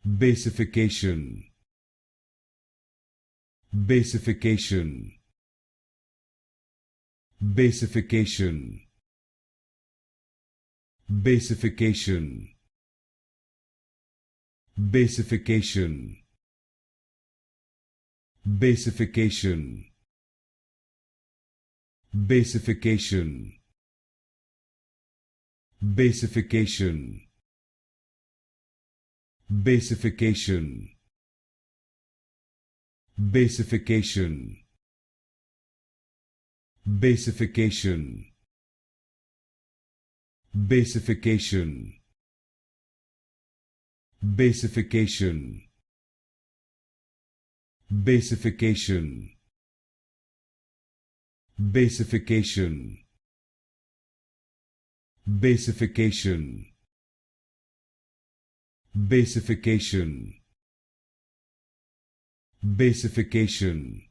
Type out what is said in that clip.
Basification. Basification. Basification. Basification. Basification. Basification. Basification. Basification. Basification. Basification. Basification. Basification. Basification. Basification. Basification. Basification. Basification. Basification.